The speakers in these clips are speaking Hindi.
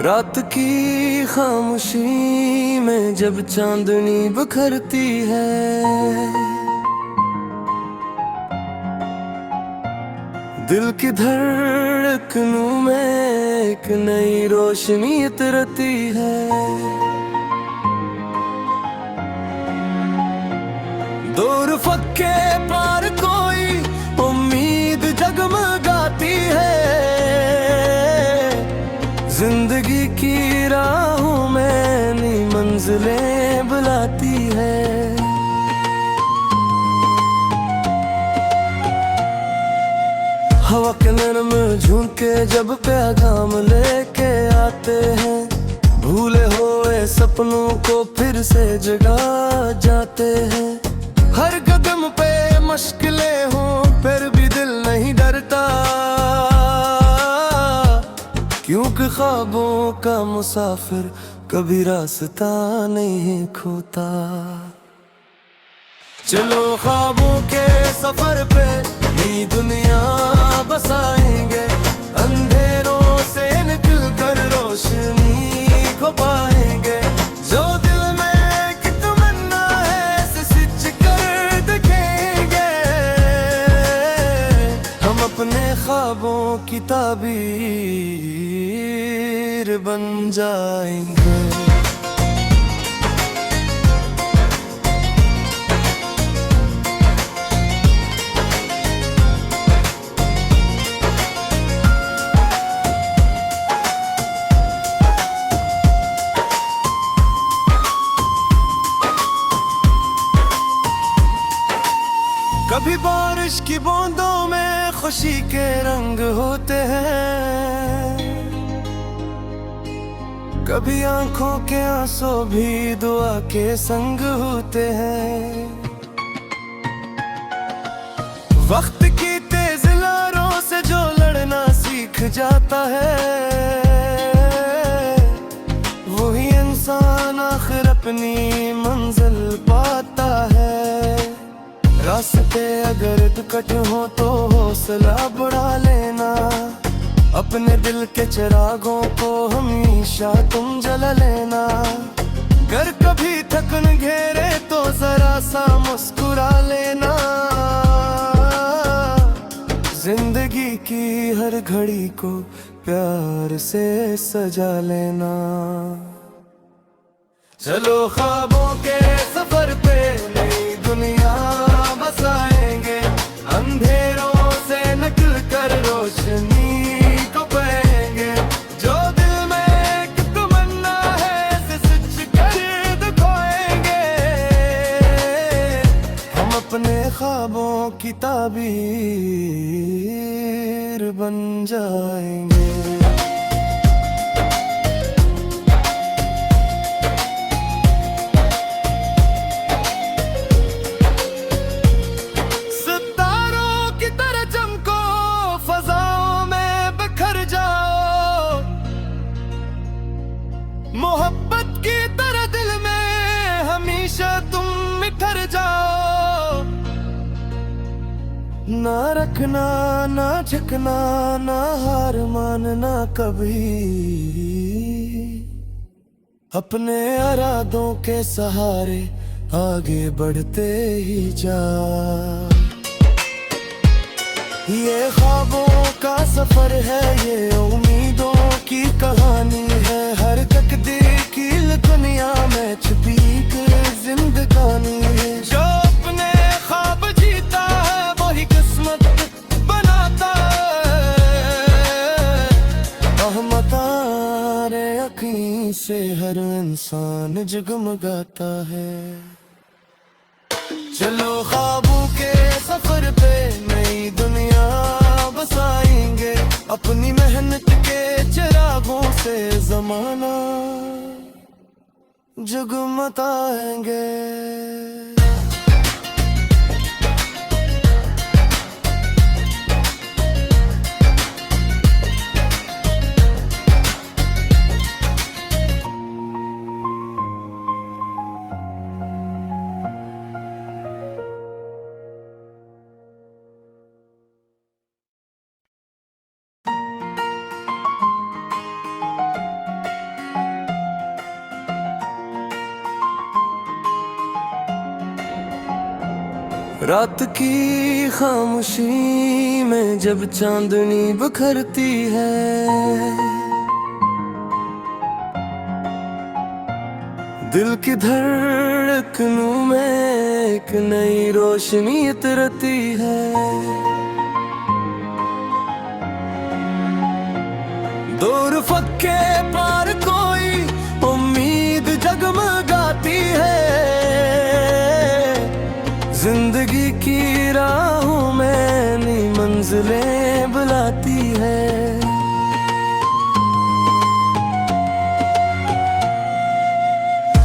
रात की खामोशी में जब चांदनी बिखरती है, दिल की धड़कनों में एक नई रोशनी उतरती है। दूर फक्के पार कोई उम्मीद जगमगाती है, जिंदगी की राहों में नई मंजिलें बुलाती है। हवा के नरम झोंके जब पैगाम लेके आते हैं, भूले हुए सपनों को फिर से जगा जाते हैं। हर कदम पे मुश्किलें हों फिर भी दिल नहीं डरता, क्योंकि ख्वाबों का मुसाफिर कभी रास्ता नहीं खोता। चलो ख्वाबों के सफर पे नई दुनिया बसाएंगे, अंधेरों से निकल कर रोशनी को पाएंगे। जो दिल में एक तमन्ना है सच कर दिखेंगे, हम अपने ख्वाबों की ताबीर बन जाएंगे। कभी बारिश की बूंदों में खुशी के रंग होते हैं, कभी आंखों के आंसू भी दुआ के संग होते हैं। वक्त की तेज लहरों से जो लड़ना सीख जाता है, वही इंसान आखिर अपनी मंजिल पाता है। रास्ते अगर कट हो तो हौसला बढ़ा लेना, अपने दिल के चिरागों को हमेशा तुम जला लेना। अगर कभी थकन घेरे तो जरा सा मुस्कुरा लेना, जिंदगी की हर घड़ी को प्यार से सजा लेना। चलो ख्वाबों के सफर पे नई दुनिया बसाएंगे, अंधेरों से निकल कर रोशनी को पाएंगे। जो दिल में एक तमन्ना है सच कर दिखाएंगे, हम अपने ख्वाबों की ताबीर बन जाएंगे। मोहब्बत की तरह दिल में हमेशा तुम निखर जाओ। ना रखना ना झुकना ना हार मानना कभी, अपने इरादों के सहारे आगे बढ़ते ही जा। ये ख्वाबों का सफर है, ये उम्मीदों की कहानी है। हर तकदीर की दुनिया में छुपी जिंदगानी है। जो अपने ख्वाब जीता है वही किस्मत बनाता है। रहमतारे यकीन से हर इंसान जगमगाता है। चलो ख्वाबों के सफर पे नई दुनिया बसाएंगे, अपनी मेहनत के चिरागों से जमाना जगमगाएंगे। रात की खामोशी में जब चांदनी बिखरती है, दिल की धड़कनों में एक नई रोशनी उतरती है। दूर फक्के पार कोई उम्मीद जगमगाती है, जिंदगी की राहों में नई मंजिलें बुलाती है।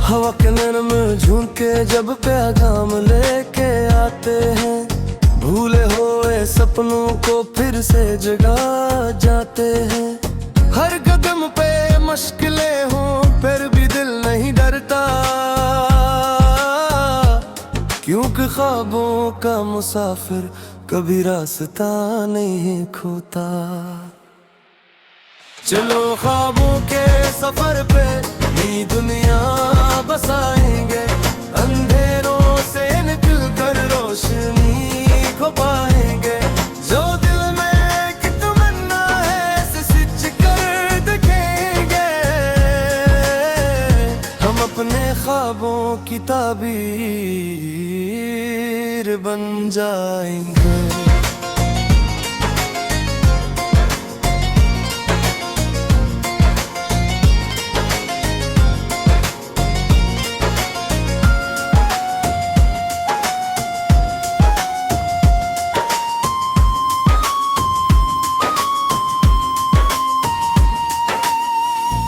हवा के नरम झोंके जब पैगाम लेके आते हैं, भूले हुए सपनों को फिर से जगा जाते हैं। हर कदम पे मुश्किलें हों फिर भी दिल नहीं डरता, क्योंकि ख्वाबों का मुसाफिर कभी रास्ता नहीं खोता। चलो ख्वाबों के सफर पे नई दुनिया बसाएंगे, अंधेरों से निकल कर रोशनी को पाएंगे। जो दिल में एक तमन्ना है इसे सच कर दिखाएंगे, हम अपने ख्वाबों की ताबीर बन जाएंगे।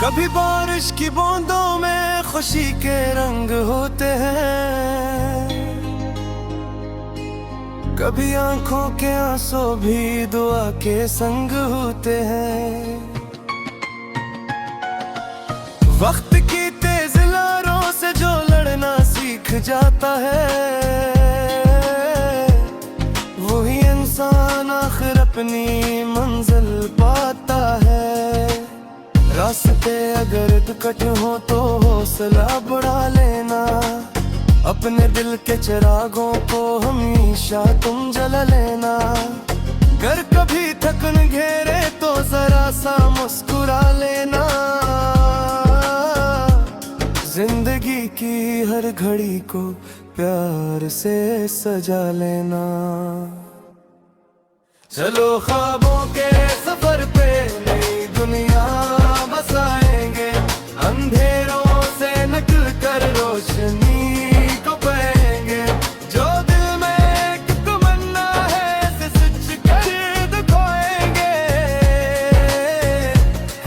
कभी बारिश की बूंदों में खुशी के रंग होते हैं, कभी आंखों के आंसू भी दुआ के संग होते हैं। वक्त की तेज लहरों से जो लड़ना सीख जाता है, वही इंसान आखिर अपनी मंजिल पाता है। रास्ते अगर कट हो तो हौसला बढ़ा लेना, अपने दिल के चिरागों को हमेशा तुम जला लेना। अगर कभी थकन घेरे तो जरा सा मुस्कुरा लेना, जिंदगी की हर घड़ी को प्यार से सजा लेना। चलो ख्वाबों के सफर पे नई दुनिया बसाएंगे, अंधेरों से निकल कर रोशनी को पाएंगे। जो दिल में एक तमन्ना है इसे सच कर दिखाएंगे,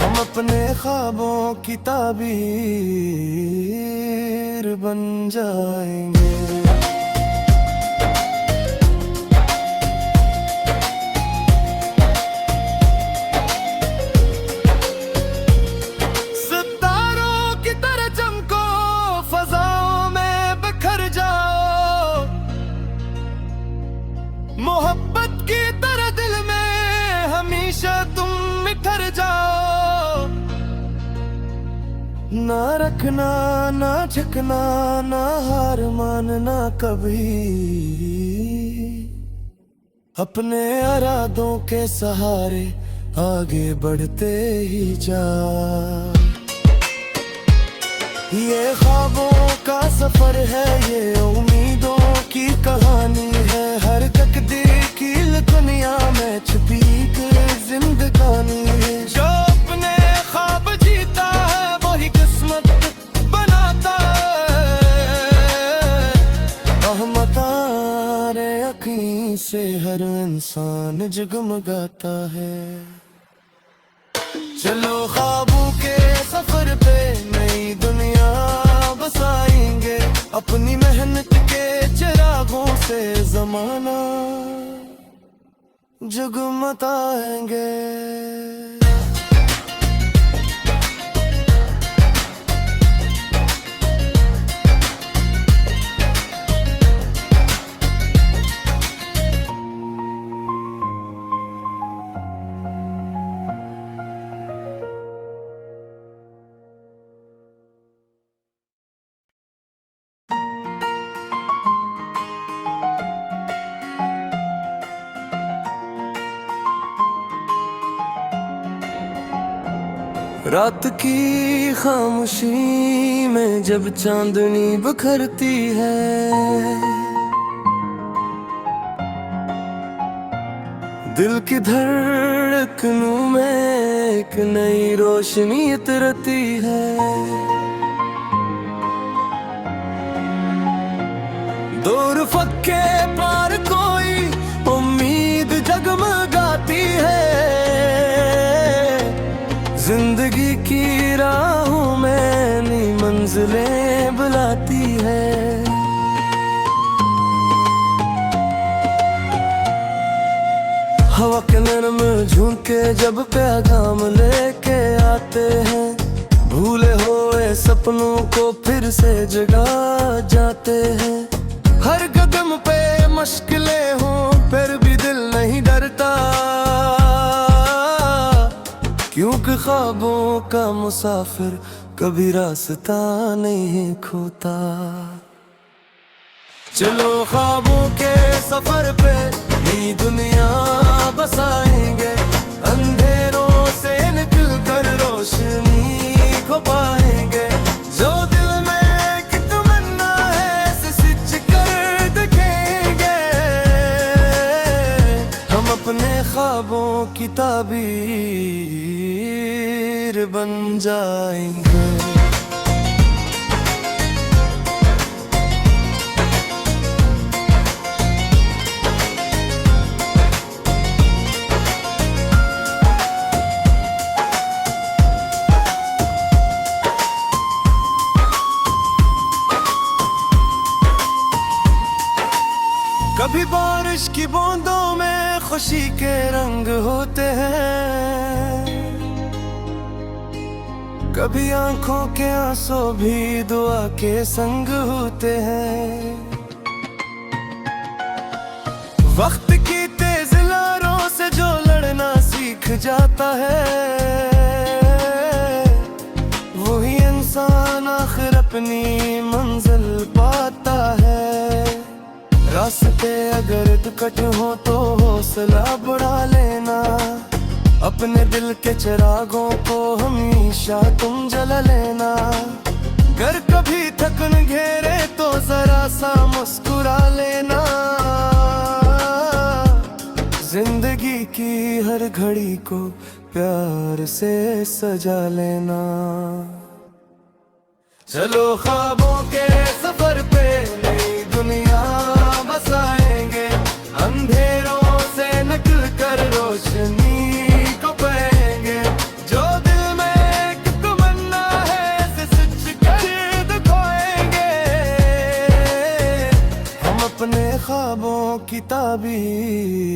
हम अपने ख्वाबों की ताबीर बन जाएंगे। मोहब्बत की तरह दिल में हमेशा तुम बिखर जाओ। ना रखना ना झुकना ना हार मानना कभी, अपने इरादों के सहारे आगे बढ़ते ही जा। ये ख्वाबों का सफर है, ये उम्मीदों की कहानी है। हर तकदीर की दुनिया में छुपी एक जिंदगानी है। जो अपने ख्वाब जीता है वही किस्मत बनाता है। रहमतारे यकीन से हर इंसान जगमगाता है। चलो ख्वाबों के सफर पे नई दुनिया बसाएंगे, अपनी मेहनत के चिरागों से जमाना जगमगाएंगे। रात की खामोशी में जब चांदनी बिखरती है, दिल की धड़कनों में एक नई रोशनी उतरती है। दूर फक्के पार कोई उम्मीद जगमगाती है, जिंदगी की राहों में नई मंजिलें बुलाती है। हवा के नरम झोंके जब पैगाम लेके आते हैं, भूले हुए सपनों को फिर से जगा जाते हैं। हर कदम पे मुश्किलें हों फिर भी दिल नहीं डरता, क्योंकि ख्वाबों का मुसाफिर कभी रास्ता नहीं खोता। चलो ख्वाबों के सफर पे नई दुनिया बसाएंगे, अंधेरों से निकल कर रोशनी को पाएंगे। जो दिल में एक तमन्ना है सच कर दिखेंगे, हम अपने ख्वाबों की ताबीर बन जाएंगे। कभी बारिश की बूंदों में खुशी के रंग होते हैं, कभी आंखों के आंसू भी दुआ के संग होते हैं। वक्त की तेज लहरों से जो लड़ना सीख जाता है, वही इंसान आखिर अपनी मंजिल पाता है। रास्ते अगर कट हो तो हौसला बढ़ा लेना, अपने दिल के चिरागों को हमेशा तुम जला लेना। अगर कभी थकन घेरे तो जरा सा मुस्कुरा लेना, जिंदगी की हर घड़ी को प्यार से सजा लेना। चलो ख्वाबों के सफर पे नई दुनिया बसाएंगे, अंधेरों से निकल कर रोशनी को पाएंगे। जो दिल में एक तमन्ना है सच कर दिखाएंगे, हम अपने ख्वाबों की ताबीर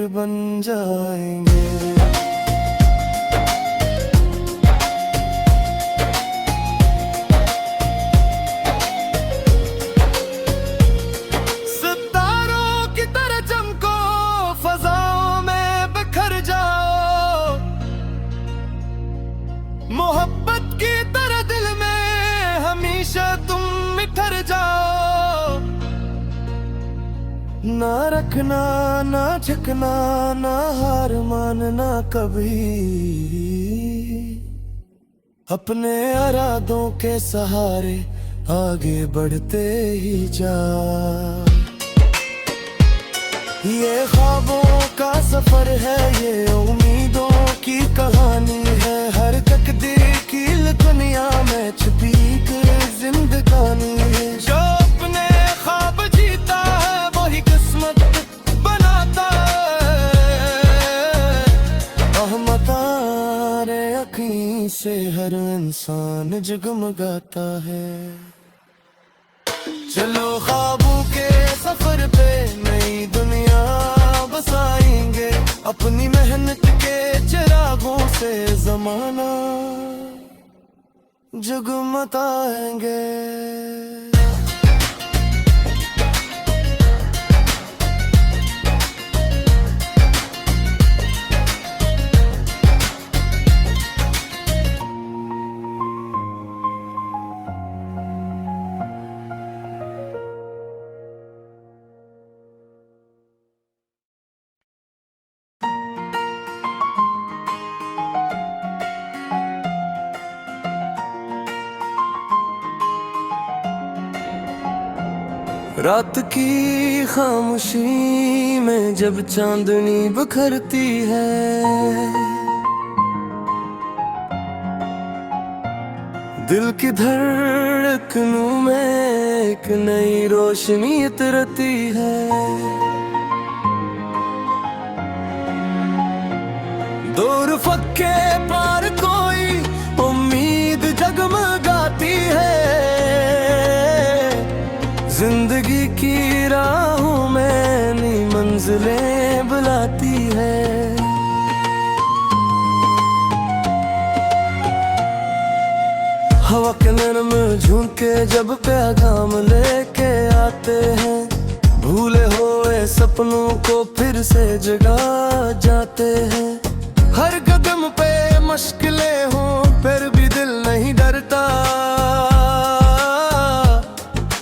बन जाएंगे। मोहब्बत की तरह दिल में हमेशा तुम बिखर जाओ। ना रखना ना झुकना ना हार मानना कभी, अपने इरादों के सहारे आगे बढ़ते ही जा। ये ख्वाबों का सफर है, ये उम्मीदों की कहानी है। हर तकदीर की दुनिया में छुपी एक जिंदगानी है। जो अपने ख्वाब जीता है वही किस्मत बनाता है। रहमतारे अखीं से हर इंसान जगमगाता है। चलो ख्वाबों के सफर पे नई दुनिया बसाएंगे, अपनी मेहनत के चिरागों से जमाना जगमगाएंगे। रात की खामोशी में जब चांदनी बिखरती है, दिल की धड़कनों में एक नई रोशनी उतरती है। दूर फक्के पार कोई उम्मीद जगमगाती है, जिंदगी की राहों में नई मंजिलें बुलाती है। हवा के नरम झोंके जब पैगाम लेके आते हैं, भूले हुए सपनों को फिर से जगा जाते हैं। हर कदम पे मुश्किलें हों फिर भी दिल नहीं डरता,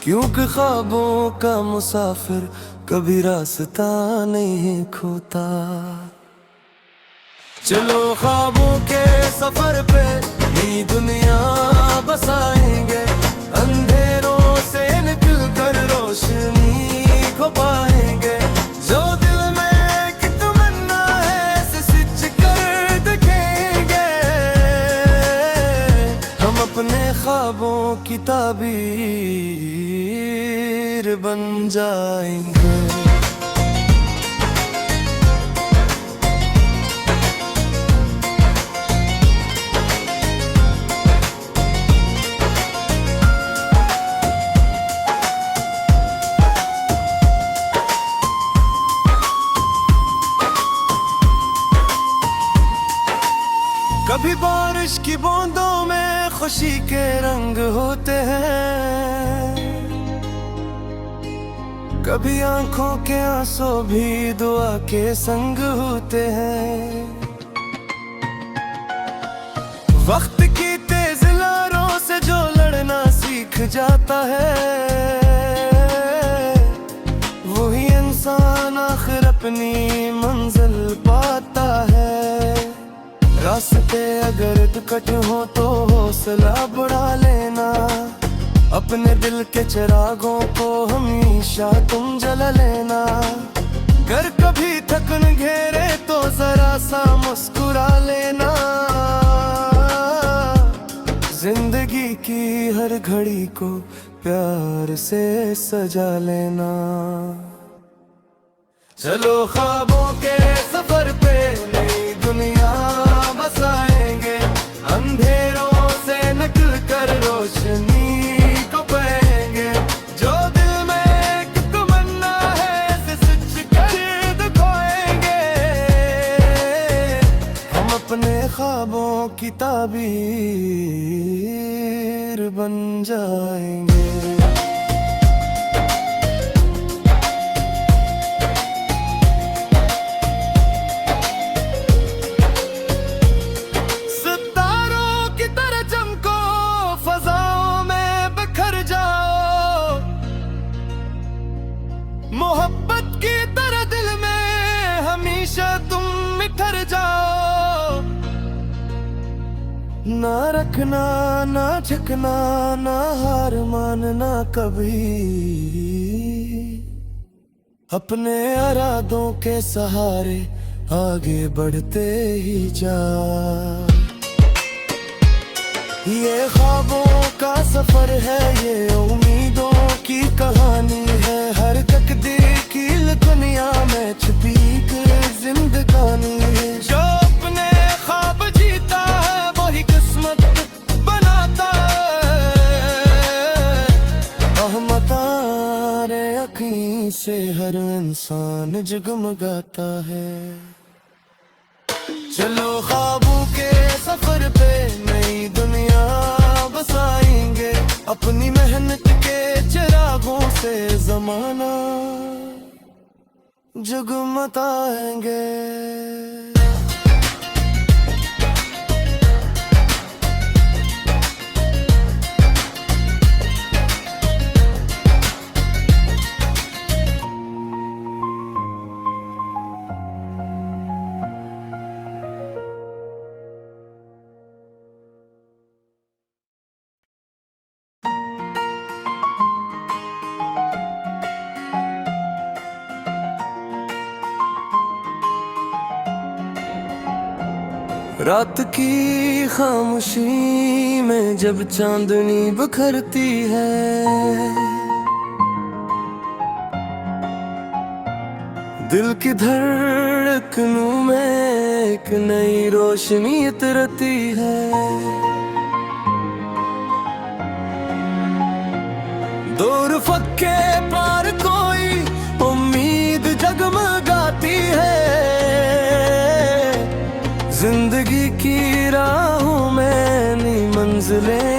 क्योंकि ख्वाबों का मुसाफिर कभी रास्ता नहीं खोता। चलो ख्वाबों के सफर पे नई दुनिया बसाएंगे, अंधेरों से निकल कर रोशनी को पाएंगे। जो दिल में एक तमन्ना है इसे सच कर दिखाएंगे, हम अपने ख्वाबों की ताबीर बन जाएंगे। कभी बारिश की बूंदों में खुशी के रंग होते हैं, कभी आंखों के आंसू भी दुआ के संग होते हैं। वक्त की तेज लहरों से जो लड़ना सीख जाता है, वही इंसान आखिर अपनी मंजिल पाता है। रास्ते अगर कट हो तो हौसला बढ़ा लेना, अपने दिल के चिरागों को हमेशा तुम जला लेना। कर कभी थकन घेरे तो जरा सा मुस्कुरा लेना, जिंदगी की हर घड़ी को प्यार से सजा लेना। चलो ख्वाबों के सफर पे नई दुनिया बसाएंगे, अंधेरों से निकल कर रोशनी को पाएंगे। जो दिल में एक तमन्ना है इसे सच कर दिखाएंगे, हम अपने ख्वाबों की ताबीर बन जाएंगे। मोहब्बत की तरह दिल में हमेशा तुम निखर जाओ। ना रखना ना झुकना ना हार मानना कभी, अपने इरादों के सहारे आगे बढ़ते ही जा। ये ख्वाबों का सफर है, ये उम्मीदों की कहानी है। हर तकदीर की दुनिया में छुपी जिंदगानी है। जो अपने ख्वाब जीता है वही किस्मत बनाता है। रहमतारे अखीं से हर इंसान जगमगाता है। चलो ख्वाबों के सफर पे नई दुनिया बसाएंगे, अपनी मेहनत के चिरागों से जमाना जगमगाएंगे। रात की खामोशी में जब चांदनी बिखरती है, दिल की धड़कनों में एक नई रोशनी उतरती है। दूर फक्के पार कोई उम्मीद जगमगाती है, जिंदगी की राहों में नई मंजिलें